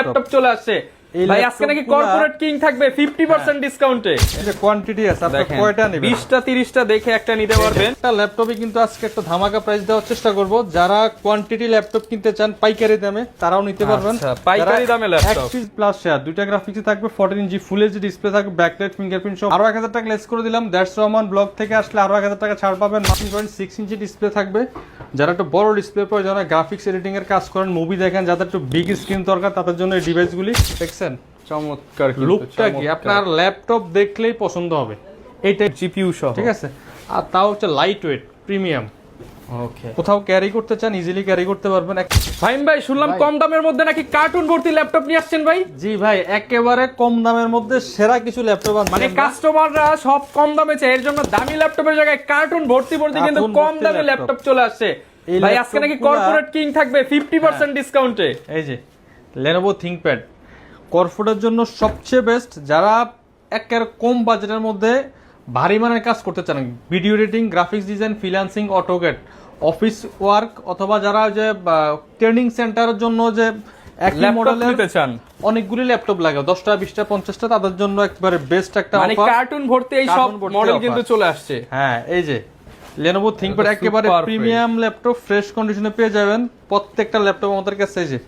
Laptop চলে আসছে ভাই, আজকে নাকি কর্পোরেট কিং থাকবে 50% ডিসকাউন্টে। এই যে কোয়ান্টিটি আছে, আপনি কয়টা নেবেন? 20টা 30টা দেখে একটা নিতে পারবেন। একটা ল্যাপটপে কিন্তু আজকে একটা ধামাকা প্রাইস দেওয়ার চেষ্টা করব। যারা কোয়ান্টিটি ল্যাপটপ কিনতে চান পাইকারি দামে তারাও নিতে পারবেন। আচ্ছা, পাইকারি দামে ল্যাপটপ। XP প্লাস শেয়ার, দুইটা গ্রাফিক্স থাকবে, 14 ইঞ্চি ফুল এইচডি ডিসপ্লে থাকবে, ব্যাকলাইট ফিঙ্গারপ্রিন্ট সহ। আরো 1000 টাকা লেস করে দিলাম। দ্যাটস রহমান ব্লগ থেকে আসলে আরো 1000 টাকা ছাড় পাবেন। 3.6 ইঞ্চি ডিসপ্লে থাকবে। যারা একটু বড় ডিসপ্লে প্রয়োজন, যারা গ্রাফিক্স এডিটিং এর কাজ করেন, মুভি দেখেন, যাদের একটু বিগ স্ক্রিন দরকার, তাদের জন্য এই ডিভাইসগুলি। দেখছেন চমৎকার, লুকটা কি আপনার ল্যাপটপ দেখলেই পছন্দ হবে। এইটা জিপিইউ সহ, ঠিক আছে, আর তাও হচ্ছে লাইট ওয়েট প্রিমিয়াম। ওকে, কোথাও ক্যারি করতে চান ইজিলি ক্যারি করতে পারবেন। ফাহিম ভাই শুনলাম কম দামের মধ্যে নাকি কার্টুন ভর্তি ল্যাপটপ নিয়ে আসছেন ভাই। জি ভাই, একেবারে কম দামের মধ্যে সেরা কিছু ল্যাপটপ আছে। মানে কাস্টমাররা সব কম দামে চায়, এর জন্য দামি ল্যাপটপের জায়গায় কার্টুন ভর্তি ভর্তি কিন্তু কম দামে ল্যাপটপ চলে আসছে ভাই। আজকে নাকি কর্পোরেট কিং থাকবে 50% ডিসকাউন্টে। এই যে Lenovo ThinkPad কর্পোরেটের জন্য সবচেয়ে বেস্ট। যারা একের কম বাজেটের মধ্যে ভারী মানের কাজ করতে চান, video editing, graphics design, freelancing, AutoCAD, office work, অথবা যারা যে ট্রেনিং সেন্টারের জন্য যে একই মডেলের নিতে চান, অনেকগুলি ল্যাপটপ লাগে, 10টা 20টা 50টা, তাদের জন্য একবারে বেস্ট একটা মানে অফার। কার্টুন ভর্তি এই সব মডেল কিন্তু চলে আসছে। হ্যাঁ, এই যে Lenovo ThinkPad একেবারে প্রিমিয়াম ল্যাপটপ, ফ্রেশ কন্ডিশনে পেয়ে যাবেন। প্রত্যেকটা ল্যাপটপ আমাদের কাছে এই যে